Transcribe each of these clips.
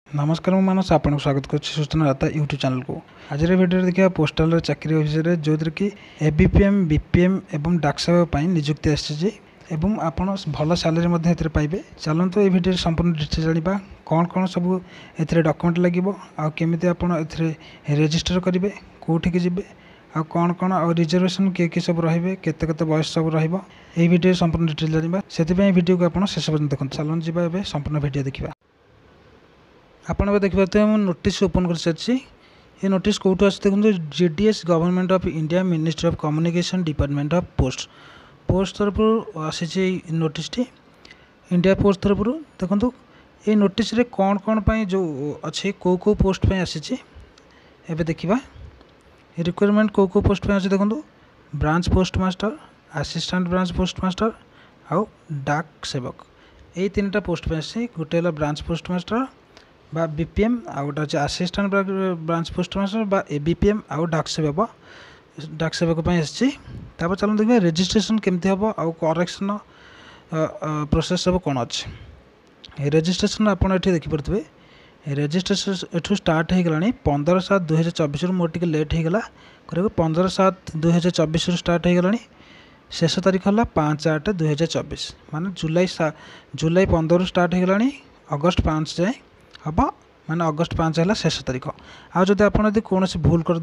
नमस्कार मु मानस आपको स्वागत कर सूचना दाता यूट्यूब चैनल को। आज वीडियो देखा पोस्टाल चाकरी विषय जो कि एबीपीएम बीपीएम एवं डाक सेवा निजुक्ति आसी आप भल सैलरी पाइबे। चलते ये वीडियो संपूर्ण डिटेल जाना कौन कौन सब ए डॉक्यूमेंट लगे आमती आप रजिस्टर करेंगे कौटिक जी आ कौन कौन आ रिजर्वेशन किए सब रे केते बयस सब रीडियो संपूर्ण डिटेल जाना से वीडियो को आप शेष पर्यटन देखते। चलते जावा संपूर्ण वीडियो देखा। आपड़ देखिए मुझे नोटिस ओपन कर सारी। ये नोटिस कौटू आस देखो GDS government of India ministry of communication department of post तरफ आसी नोटिस इंडिया पोस्ट तरफ देखो। ये नोटिस रे कौन कौन पाई जो अच्छे कौ पोस्ट पे आसी एबे देखिबा। रिक्वायरमेंट कौ पोस्ट पे आसी देखो branch post master assistant branch post master आउ डाक सेवक ये तीन टा पोस्ट पे आसी। गोटे ब्रांच पोस्ट मास्टर बा बीपीएम आ गोटे अच्छे असिस्टेंट ब्रांच पोस्ट मास्टर बा एबीपीएम आउ डाक सेवक आसी। चलो देखिए रजिस्ट्रेशन केमती हम आउ करेक्शन प्रोसेस सब कौन अच्छे। रजिस्ट्रेशन आपड़ ये देखिपे रजिस्ट्रेशन एठू स्टार्ट हो गला 15/7/2024 मोर टे लेट हो गला 15/7/2024 स्टार्ट हो गला। शेष तारीख है 5/8/2024 मान जुलाई 15 स्टार्ट हो गला अगस्त 5 जाए हम माने अगस्त 5 है शेष तारीख। आदि आप कौन भूल कर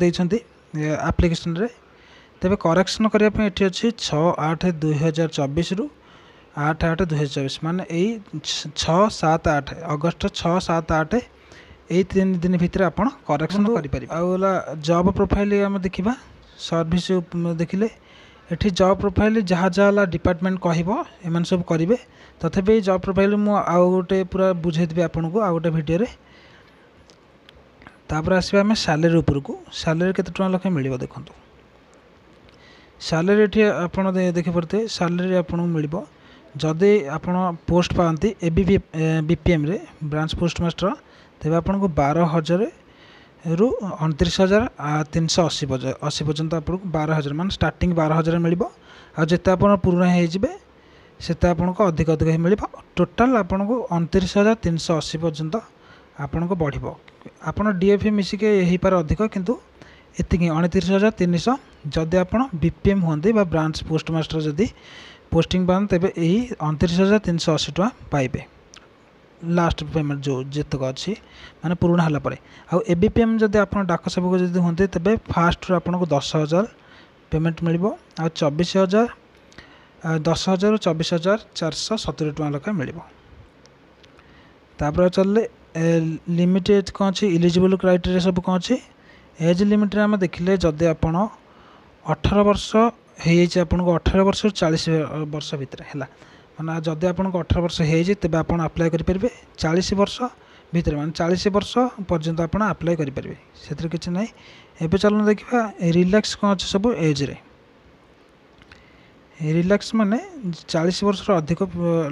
आप्लिकेसन रे तेरे करेक्शन करने ये अच्छी 6/8/2024 रु 8/8/2024 मान यही 6-7-8 अगस्त 6-7-8 यही 3 दिन भितर आप करेक्शन करें। आला जॉब प्रोफाइल आम देखा सर्विस देखिले ये जॉब प्रोफाइल जहाँ जहाँ डिपार्टमेंट कह सब करेंगे। तथापि जॉब प्रोफाइल मुझे गोटे पूरा बुझेदेवी आपन को आ गोटे वीडियो रे। तापर आसवा आम सैलरी उपरकू सैलरी केते टका लखे मिल देखो। सैलरी ये आप देखिपे सैलरी आपको मिल जदि आप पोस्ट पाती बीपीएम रे ब्रांच पोस्ट मास्टर तेज आपको 12,000 रु 29,380 पर्यंत आपको 12,000 मान स्टार्टिंग 12,000 मिल। आते आप पुराना होते आपको अधिक अधिक मिल। टोटाल आपको 29,380 पर्यंत आपको बढ़ आप डीएफए मिसिके हो पारे अधिक किंतु एति 29,300 जदि आप बीपीएम हुए ब्रांच पोस्ट मास्टर जदि पोस्टिंग पाते तेज यही 29,380 टका पाइबे लास्ट पेमेंट जो जितक अच्छी माने पुराना है। आउ एबीपीएम जदि आप डाक सेवक जदि होते तेज फास्ट आपको 10,000 पेमेंट मिल। आ 24,000 10,000 रु 24,470 टका लखा मिल। तापर चलले लिमिट एज कौन अच्छी इलिजिबल क्राइटेरिया सब कौन अच्छी। एज लिमिट आम देखिले जदि आप 18 वर्ष हो 18 वर्ष 40 वर्ष भितर है माना जदि आपको 18 वर्ष हो तेज आप अप्लाई करेंगे 40 वर्ष भितर मान 40 वर्ष पर्यंत आप अप्लाई करेंगे से किसी ना। एवं चलो देखा रिलैक्स कौन अच्छे सब एज रे रिलैक्स माने 40 वर्ष अधिक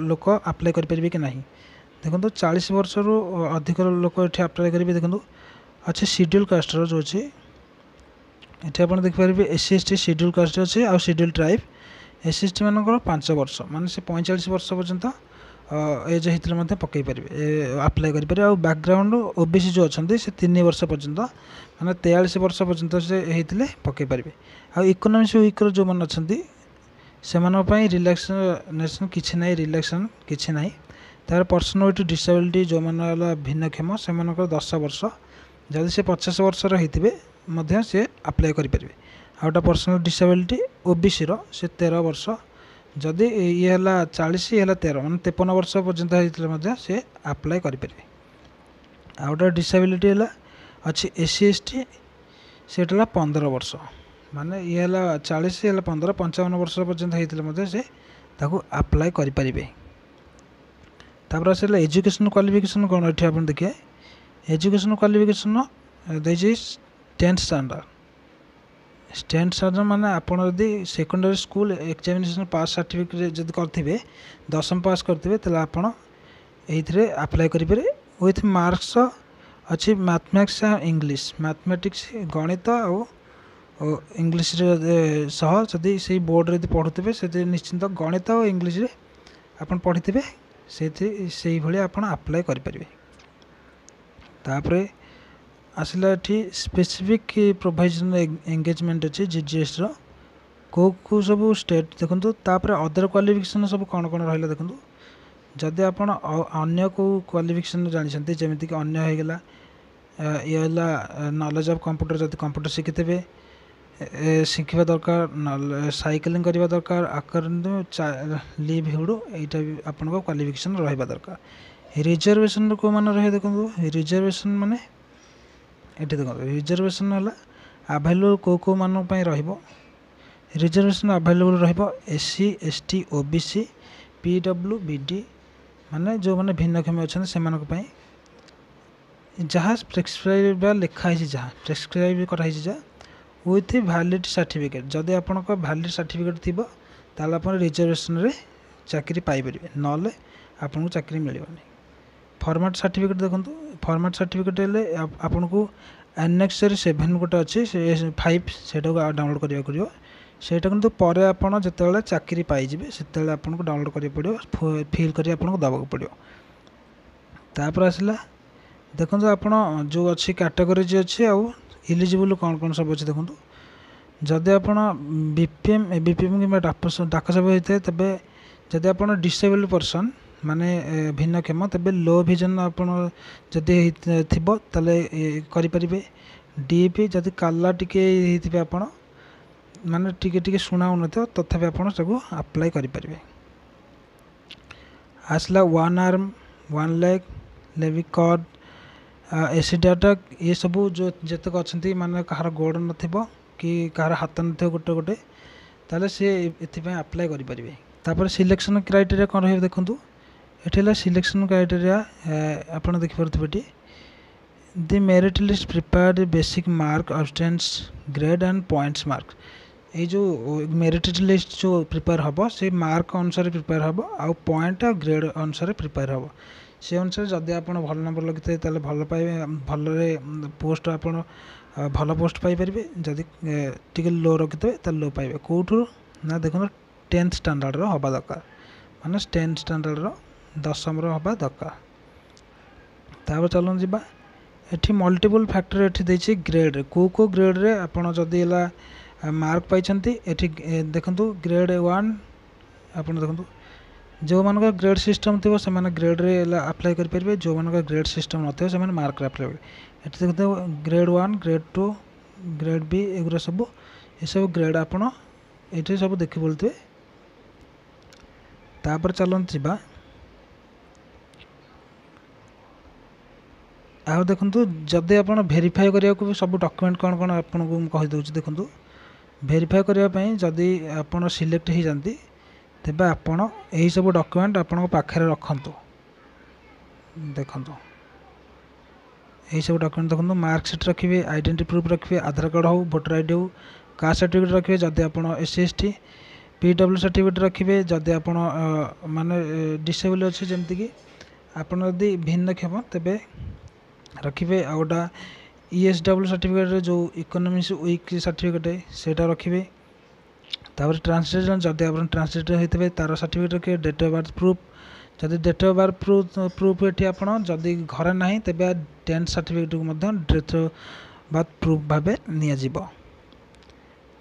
लोक अप्लाई करेंगे कि नहीं देखो। 40 वर्ष रु अधिक लोक ये अप्लाई करेंगे देखो। अच्छे शेड्यूल कास्टर जो अच्छे ये आप देखिपारे SC/ST शेड्यूल कास्ट अच्छे आ शेड्यूल ट्राइब SC/ST मान 5 वर्ष मान से 45 वर्ष पर्यंत एज होते पकई पारे अप्लाई करेंगे। आ बैकग्राउंड ओबीसी जो अच्छा से 3 वर्ष पर्यंत माने 43 वर्ष पर्यंत से होते पकई पारे। आ इकोनॉमिक्स वीकर जो मैंने अच्छा से रिलैक्सेशन किसी ना रिलैक्सेशन किसी ना। तार पर्सनालिटी डिसेबिलिटी जो मैंने भिन्नक्षम से 10 वर्ष जदि से 50 वर्ष होते से अप्लाई करेंगे। आउटा पर्सनाल डिसेबिलिटी ओबीसी से 13 वर्ष जदि ये है 40 ये 13 मान 53 वर्ष पर्यंत होते से अप्लाई करेंगे। आउटा डिसेबिलिटी है अच्छी SC/ST से 15 वर्ष माने ये है 40 ये 15 55 वर्ष पर्यंत होते से अप्लाई करेंगे। तापर आसला एजुकेशन क्वालिफिकेशन कौन ये आप देखिए। एजुकेशन क्वालिफिकेशन देखिए 10th स्टैंडर्ड माने आपड़ यदि सेकेंडरी स्कूल एग्जामिनेशन पास सर्टिफिकेट जब करेंगे 10th पास करेंगे तेल आप अप्लाई करेंगे विथ मार्क्स अच्छी मैथमेटिक्स इंग्लिश मैथमेटिक्स गणित और इंग्लिश सह जदि से बोर्ड रे पढ़ुते से निश्चिंत गणित और इंग्लिश आप पढ़ी से भाई आप अप्लाई करेंगे। तापर आसला ये स्पेसिफिक प्रोविजन एंगेजमेंट अच्छे जीजीएस को सब स्टेट देखो। तापर अदर क्वालिफिकेशन सब कौन कौन रहा देखो। जदि आप अन्य को क्वालिफिकेशन जानते जमीक अन्य होगा ये नॉलेज ऑफ कंप्यूटर जब कंप्यूटर शिखिथे शिखा दरकार साइकिलिंग करवा दरकार आकर लिवहुड यहाँ भी आपण क्वालिफिकेशन रहा दरकार। रिजर्वेशन को मान रहे देखो। रिजर्वेशन माने ये देखो रिजर्वेशन है आभेलेबल को मान रिजर्वेशन आभेलेबल रसी एसटी ओबीसी पीडब्ल्यूबीडी माने जो मैंने भिन्नक्षम अच्छा से जहाँ प्रेस्क्राइब लिखाई जहाँ प्रेस्क्राइब कराई जहाँ विथ वैलिड सर्टिफिकेट जदि आपण वैलिड सर्टिफिकेट थी ताल आप रिजर्वेशन रे चाकरी पाइपर ना आपन को चाकरी मिलनी। फॉर्मेट सर्टिफिकेट देखो। फॉर्मेट सर्टिफिकेट आपन को एनेक्सरी 7 गोटे अच्छे 5 से डाउनलोड करा पड़ो सेटा किंतु पर आपड़ जिते चाकरी पाइबे से आपको डाउनलोड करा पड़ो फिल कर दबा पड़ो। तापर आसला देखो आप जो अच्छी कैटेगोरी अच्छी आउ इलिजिबल कौन कौन सब अच्छे देखो। जदि आप बीपीएम एबीपीएम कि डाक सेवा होता है तेरे जदि आप डिसेबल पर्सन माने भिन्नक्षम तेरे लो विजन आपड़ी करें। डीपी जदि काला टिके आप माने टिके शुणा हो तथापि आप अप्लाई करें। आसला 1 आर्म 1 लेग लेवी कॉर्ड एसी डाटा ये सब जो जितक अच्छा माने कहार गोड़ न कि कहार हाथ न गोटे गोटे ताले सी ये अप्लाई करें। तापर सिलेक्शन क्राइटेरिया कौन रही देखो। ये सिलेक्शन क्राइटेरिया आप देखिए the merit list prepared basic mark अब्सटेंस ग्रेड एंड पॉइंट्स मार्क ये जो मेरिट लिस्ट जो प्रिपेयर हम से मार्क अनुसार प्रिपेयर हम आउ पॉइंट आ ग्रेड अनुसार प्रिपेयर हम से अनुसार जदि आप भल नंबर लगे तो भल पाइबे भल पोस्ट आप भल पोस्ट पाइपर जदि टी लो रखिथे तो लो पाइबे कौटू ना देखो 10th स्टैंडर्ड हवा दरकार माने 10th स्टैंडर्ड 10th हवा दरकार। तापर चलो जी एठी मल्टीपल फैक्टर एठी देछि ग्रेड को ग्रेड रे आपण जदि मार्क पाइछंती एठी देखंतु ग्रेड 1 आपण देखंतु जो मान ग्रेड सिस्टम थी से ग्रेड रे अप्लाई करेंगे जो मान ग्रेड सिस्टम न से मार्क रे अप्लाई करेंगे। देखते ग्रेड 1 ग्रेड 2 ग्रेड बी एगुरा सब ये सब ग्रेड आप ये सब देखी बोलते। तापर चलते जा आ देखो जदि आप भेरीफाई करने को सब डॉक्यूमेंट कौन कौन आपको कहीदे देखो। भेरीफाई करने जदि आप सिलेक्ट हो जाती तेबे आपण यही सब डॉक्यूमेंट आपण पाखे रखतु देखो। यही सब डॉक्यूमेंट देखो मार्कशीट रखिए आइडेंटिटी प्रूफ रखिए आधार कार्ड हो वोटर आईडी हो कास्ट सर्टिफिकेट रखिए जदि आप एससी एसटी पीडब्ल्यू सर्टिफिकेट रखिए जदि आप माने डिसेबल अच्छे जमीक आप भिन्नक्षम तेबे रखिए आ गोटा ईएसडब्ल्यू सर्टिफिकेट जो इकोनॉमिक्स वीक सर्टिफिकेट सेटा रखिए। तापर ट्रांसलेशन जदि आप ट्रांसलेटर होते तार सर्टिफिकेट रखिए डेट ऑफ बर्थ प्रूफ जदि डेट ऑफ बर्थ प्रूफ ये आप जदि घर ना तेज 10th सर्टिफिकेट को डेट ऑफ बर्थ प्रूफ भाव नियाजिबो।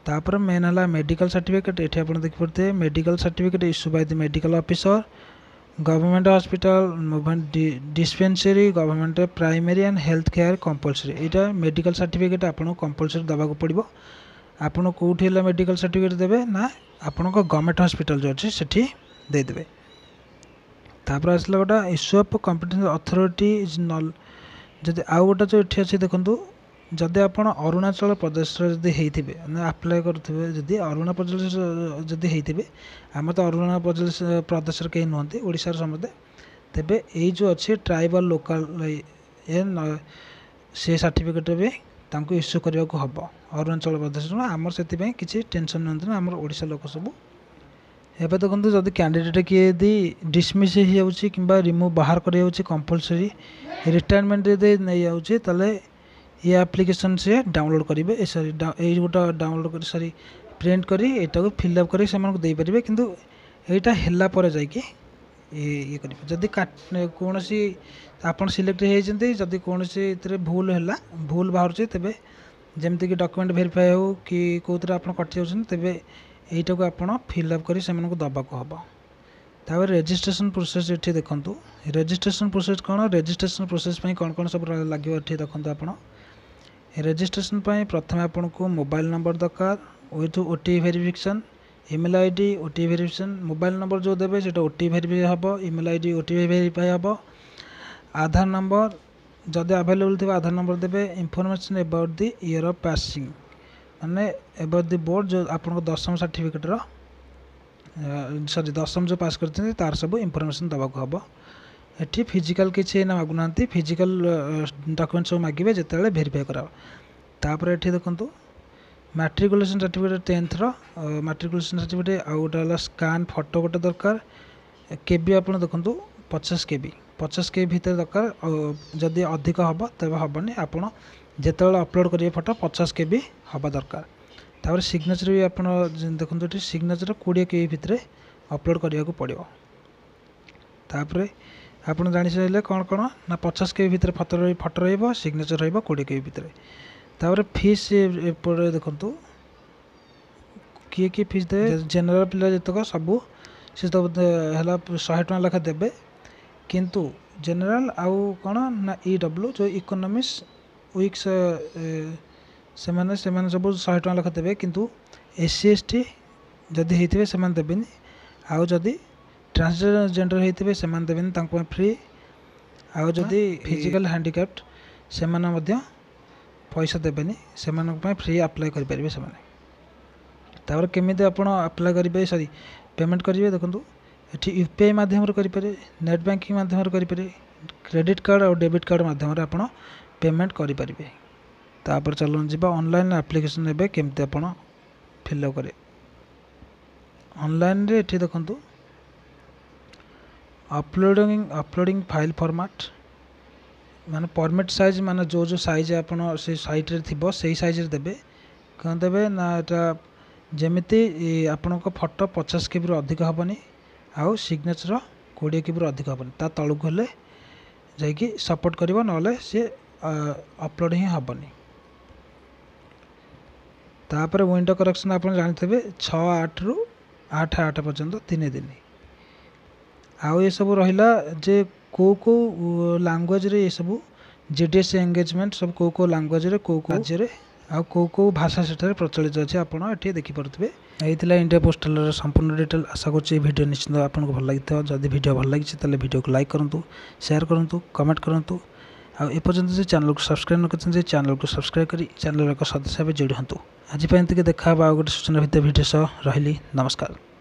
तापर मेन है मेडिकल सर्टिफिकेट ये आप देखिए medical certificate issue by the medical officer government hospital movement dispensary government primary and health care compulsory यहाँ मेडिकल सर्टिफिकेट आपको कंपलसरी दबा पड़ो। आपन कौटी मेडिकल सर्टिफिकेट देवे ना आपण गवर्नमेंट हॉस्पिटल जो अच्छे सेठी देदेवे। तापर आसला गोटा इश्यू ऑफ कॉम्पिटेंट अथॉरिटी जदि आउ गोटा जो ये अच्छे देखो जदि आप अरुणाचल प्रदेश जदि होते आप्लाय करेंगे जदि अरुणाचल प्रदेश जदि होते आम तो अरुणाचल प्रदेश कहीं नुहति ओडिशा समस्ते तेबे यही जो अच्छे ट्राइबल लोकल से सर्टिफिकेट भी तांको इश्यू करने को हम अरुणाचल प्रदेश आमर से किसी टेंशन नियंत्रण आमर ओडिशा लोक सब एवं देखो जदि कैंडिडेट किए यदि डिसमिस हो रिमूव बाहर कर कंपलसरी रिटायरमेंट नहीं जाऊँगी ताले ये एप्लिकेशन से डाउनलोड करेंगे सॉरी ये गोटा डाउनलोड कर सॉरी प्रिंट करी एटा को फिलअप करी से दे पारे किंतु एटा हेला पर जाइए ये करेंगे जदि कौन आपड़ सिलेक्ट होती जदि कौन भूल है भूल बाहर तेरे जमती कि डॉक्यूमेंट वेरीफाई हो कि कौन आप कटि जाऊँ तेरे यहीटा को आप फिलअप कर दबाक हम तापर रजिस्ट्रेशन प्रोसेस ये देखूँ रजिस्ट्रेशन प्रोसेस कौन रजिस्ट्रेशन प्रोसेस कौन कौन सब लगे ये देखूँ आप रजिस्ट्रेशन प्रथम आपन को मोबाइल नंबर दरकार with OTP verification email ID OTP verification mobile number जो देवे से ओटीपी वेरीफाई हम ईमेल आईडी ओटीपी वेरीफाई हम आधार नंबर जदि अवेलेबल थी आधार नंबर देवे information about the year of passing माने अबाउट द बोर्ड जो आपन दशम सर्टिफिकेट सॉरी दशम जो पास करते तार सब इनफॉरमेशन दबाक हम एटी फिजिकल किसी ना मागुना फिजिकल डॉक्यूमेंट सब मागे जिते वेरीफाई करा तापर ये देखूँ matriculation certificate 10th matriculation certificate आउ गोटे स्कान फोटो गोटे दरकार केबी आप देखूँ 50 KB 50 KB भितर दरकार जदि अधिक हम तेज हेनी आप जिते अपलोड करेंगे फोटो 50 KB हवा दरकार तापर सिग्नेचर भी आप देखो ये सिग्नेचर 20 KB भितर अपलोड करने को पड़ो तापर आपड़ जानी सारे कौन कौन ना 50 KB भितर फोटो सिग्नेचर रही 20 KB भितर तापर फीस एपटे देखु किए फीस दे जनरल पिला जितक सब सी तो है 100 टका लेखा देवे किंतु जनरल आउ कौन ना EW जो इकोनॉमिक्स वीक्स से सब 100 टका लेखा देवे किंतु SC ST जदि होते से देवेनि आउ जदि ट्रांसजेंडर होते से देवेनि फ्री आउ जदि फिजिकल हैंडिकैप्ड से पैसा देवेनि से फ्री अप्लाई करेंगे से केमी आप अप्लाई करेंगे सॉरी पेमेंट करेंगे देखो ये UPI माध्यम करेंगे नेट बैंकिंग माध्यम करेंगे क्रेडिट कार्ड और डेबिट कार्ड माध्यम आप पेमेंट करेंगे तापर चलो जी ऑनलाइन एप्लिकेशन एवं केमती आप फिलअप करें ऑनलाइन रे ये देखो अपलोडिंग फाइल फॉर्मेट माने फॉर्मेट साइज माने जो साइज आप साइट्रे थी से साइज देवे कौन देवे ना यहाँ जमीती आपण फोटो 50 KB अधिक हेनी आउ सिग्नेचर 20 KB अधिक हेनी ता तलू हेले जाकि सपोर्ट कर ना सी अपलोड ही हेनी तापर विंडो करेक्शन आप जानते 6-8 रु 8-8 पर्यंत 3 दिन आउ ये सब रहा जे को लैंग्वेज रे ये सब GDS एंगेजमेंट सब को लैंग्वेज रे को राज्य आ को भाषा से प्रचलित अच्छे आपड़ ये देखिपे यही इंडिया पोस्टाल संपूर्ण डिटेल आशा कर वीडियो निश्चित आपको भल लगी जदि वीडियो भल लगी तेल वीडियो को लाइक करूँ शेयर करूँ कमेंट करूँ आपर्यंत जो चैनल को सब्सक्राइब न कर चैनल को सब्सक्राइब कर चैनल एक सदस्य जोड़ी हूँ आज देखा गोटे सूचना भित्तिक वीडियो सह रही नमस्कार।